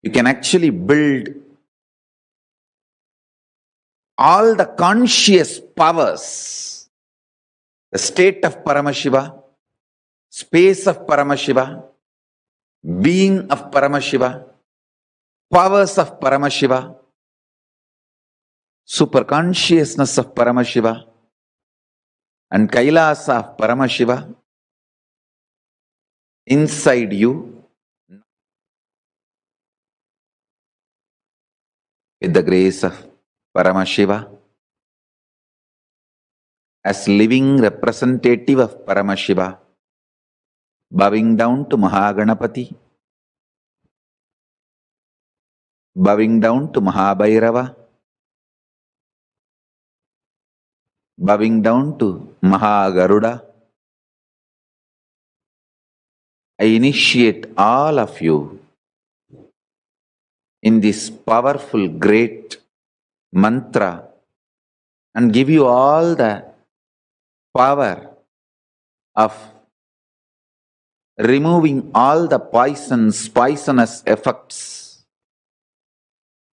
You can actually build all the conscious powers, the state of Paramashiva, space of Paramashiva, being of Paramashiva, powers of Paramashiva, superconsciousness of Paramashiva, and Kailasa of Paramashiva inside you with the grace of Paramashiva as living representative of Paramashiva, bowing down to Mahaganapati, bowing down to Mahabhairava, bowing down to Mahagaruda. I initiate all of you in this powerful, great mantra and give you all the power of removing all the poisonous effects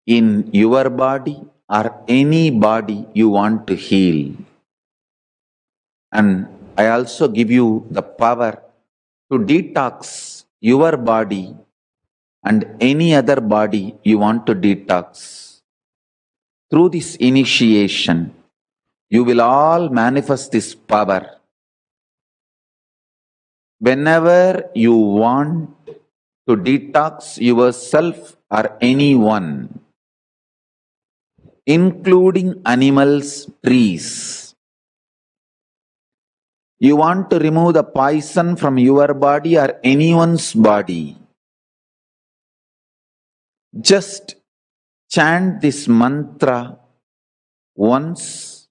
in your body or any body you want to heal. And I also give you the power to detox your body and any other body you want to detox. Through this initiation, you will all manifest this power. Whenever you want to detox yourself or anyone, including animals, trees, you want to remove the poison from your body or anyone's body, just chant this mantra once.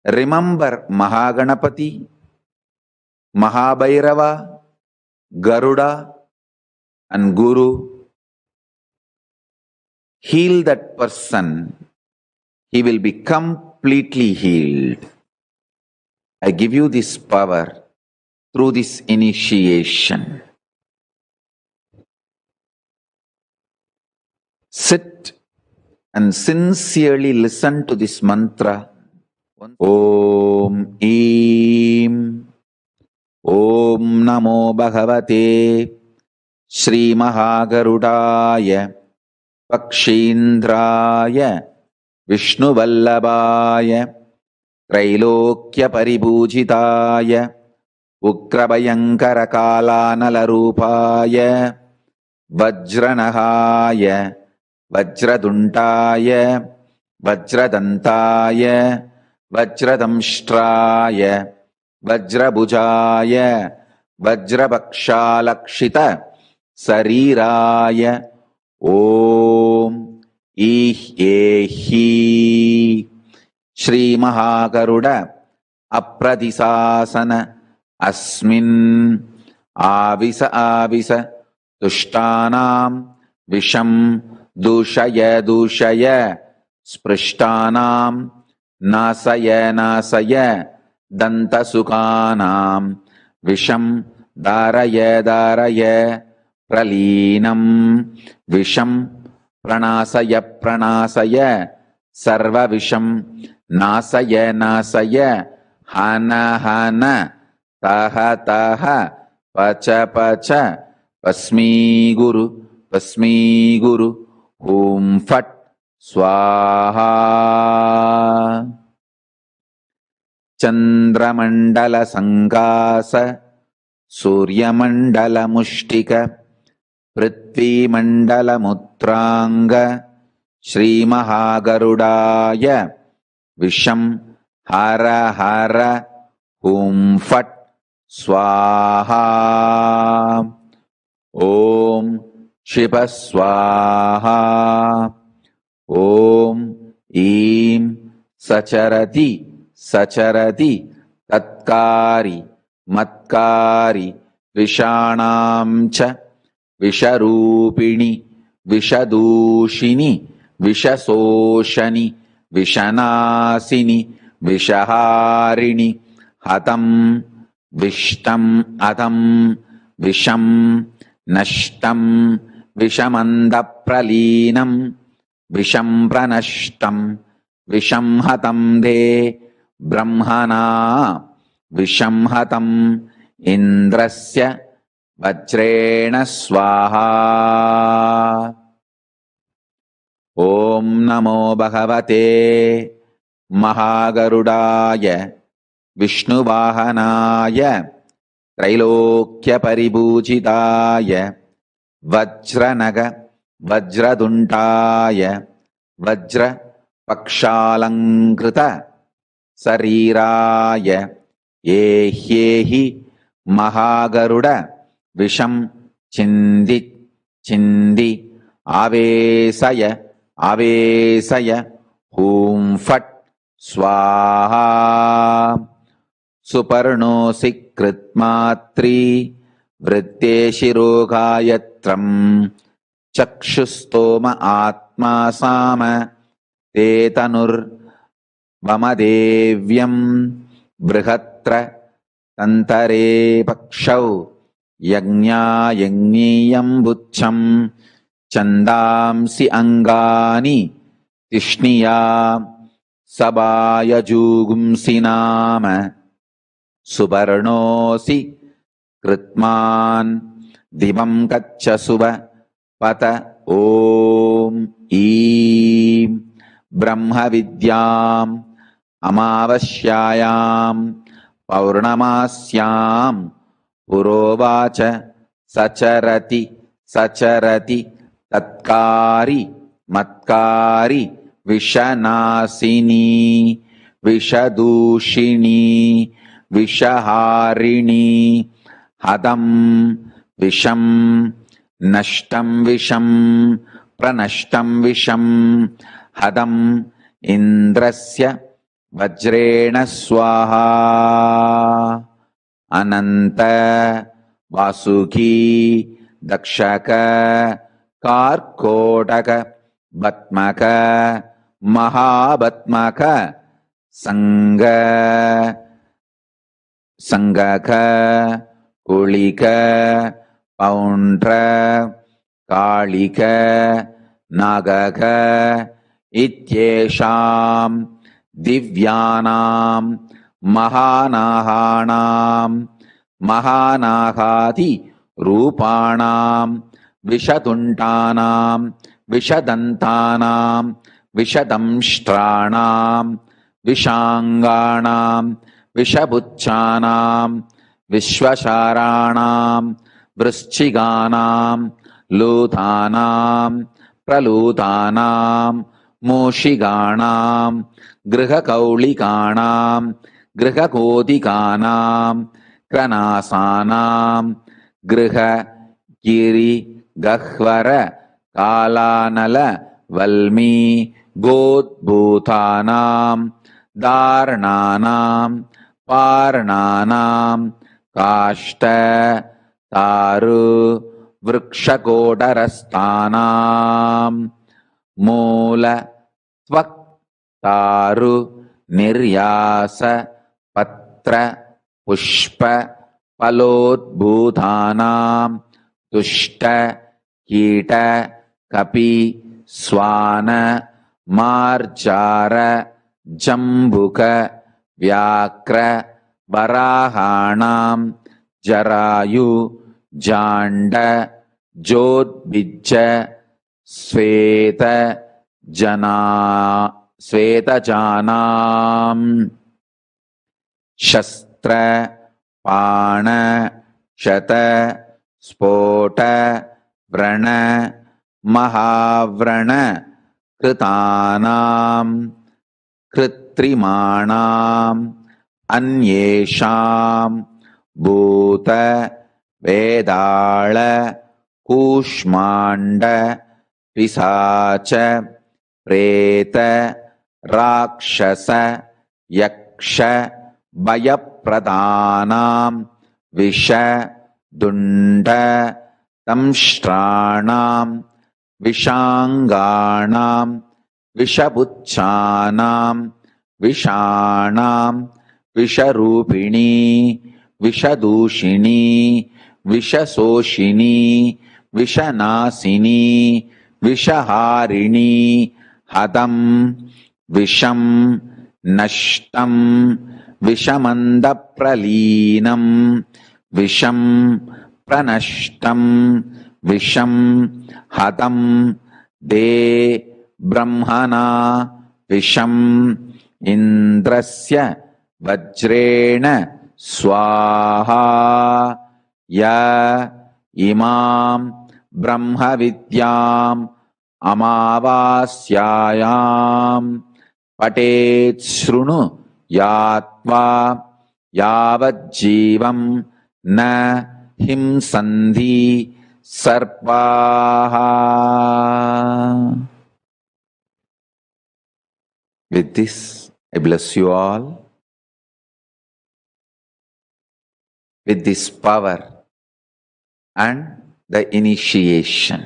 Remember Mahaganapati, Mahabhairava, Garuda, and Guru. Heal that person. He will be completely healed. I give you this power through this initiation. Sit and sincerely listen to this mantra. Om Eem Om Namo Bhagavate Shri Mahagarudaya Pakshindraya Vishnu Vallabhaya Trailokya Paribhujitaya Ukrabhayankara Kalanala Vajranahaya Vajradundaya Vajradantaya Vajradamshtraya Vajrabhujaya Vajrabakshalakshita Sariraya Om Ihyehi Shri Mahagaruda Apradisasana Asmin Avisa Tushtanam Visham Dushaya Sprishtanam Nasaya Dantasukanam Visham Daraya Pralinam Visham Pranasaya Sarva Visham Nasaya Hana Taha Pacha Pasmi Guru Hum Fat Swaha Chandramandala Sankasa Suryamandala Mushtika Prithvi Mandala Mutranga Shri Mahagarudaya Visham Hara Hum Fat Swaha Om Shiva Swaha Om Eem Sacharati Tatkari Matkari Vishanamcha Visharupini Vishadushini Vishasoshani Vishanasini Vishaharini Hatam Vishtam Adam Visham Nashtam விஷமந்தப்ரலீனம் விஷம் பிரநஷ்டம் விஷம் ஹதம் தே பிரம்மணா விஷம் ஹதம் இந்திரஸ்ய வஜ்ரேண ஸ்வாஹா. ஓம் நமோ பகவதே மகாகருடாய விஷ்ணுவாஹனாய த்ரைலோக்ய பரிபூஜிதாய வஜ்ரநக வஜ்ரதுண்டாய வஜ்ர பக்ஷாலங்கிருத சரீராய ஏஹ்யேஹி மகாகருட விஷம் சிந்தி சிந்தி ஆவேசய ஆவேசய ஹூம் ஃபட் ஸ்வாஹா. சுபர்ணோசி கிருத்மாத்ரி விருத்தே சிரோகாயத்ரம் சக்ஷுஸ்தோம ஆத்மா சாம தே தனுர் வமதேவ்யம் ப்ருஹத்ர தந்தரே பக்ஷௌ யஜ்ஞாயஜ்ஞீயம் புச்சம் சந்தாம்சி அங்கானி திஷ்ணியா சபாயஜூகும்சி நாம சுபர்ணோசி கிருத்மான் திவம் கச்ச சுப பத. ஓம் ஈம் பிரம்ம வித்யாம் அமாவஸ்யாயாம் பௌர்ணமாஸ்யாம் புரோவாச சச்சரதி சச்சரதி தத்காரி மத்காரி விஷநாசினி விஷதூஷிணி விஷஹாரிணி ஹதம் விஷம் நஷ்டம் விஷம் பிரநஷ்டம் விஷம் ஹதம் இந்திரஸ்ய வஜ்ரேண ஸ்வாஹா. அனந்த வாசுகி தக்ஷக கார்கோடக பத்மக மகாபத்மக சங்க சங்கக குளிக பௌண்ட்ர காளிக நாகக இத்யேஷாம் திவ்யானாம் மகாநாகானாம் மகாநாகாதி ரூபாணாம் விஷதுண்டானாம் விஷதந்தானாம் விஷதம்ஷ்ட்ராணாம் விஷாங்காணாம் விஷபுச்சானாம் விஸ்வசாராணாம் விருச்சிகானாம் லூதானாம் பிரலூதானாம் மூஷிகாணாம் கிருஹகௌளிகாணாம் கிருஹகோதிகானாம் கிரணாசானாம் கிருஹ கிரி கஹ்வர காலானல வல்மி கோத்பூதானாம் தாரணானாம் பார்ணானாம் காஷ்ட தாரு விருக்ஷகோடரஸ்தானாம் மூல த்வக் தாரு நிர்யாச பத்ர புஷ்ப பலோத்பூதானாம் துஷ்ட கீட கபி ஸ்வான மார்ஜார ஜம்புக வியாக்ர வராஹாணாம் ஜராயு ஜாண்ட ஜோத்பிஜ்ஜ ஸ்வேத ஸ்வேதஜானாம் சஸ்திர பாண ஷத ஸ்போட व्रण महाव्रण कृतानां कृत्रिमाणाम् अन्येषां भूत वेदाळ कूष्माण्ड पिशाच प्रेत राक्षस यक्ष भयप्रदानां विष दुण्ड तंष्ट्राणां विषाङ्गाणां विषपुच्छानां विषाणां विषरूपिणी विषदूषिणी विषशोषिणी விஷநாசினி விஷஹாரிணி ஹதம் விஷம் நஷ்டம் விஷமந்த பிரலீனம் விஷம் பிரநஷ்டம் விஷம் ஹதம் தே பிரம்மணா விஷம் இந்திரஸ்ய வஜ்ரேண ஸ்வாஹா ய இமாம் பிரம்ம வித்யாம் அமாவாஸ்யாயாம் படேத் ஸ்ருணு யாத்வா யாவஜ்ஜீவம் ந ஹிம்சந்தி சர்ப்பாஹா. With this, I bless you all with this power and the initiation.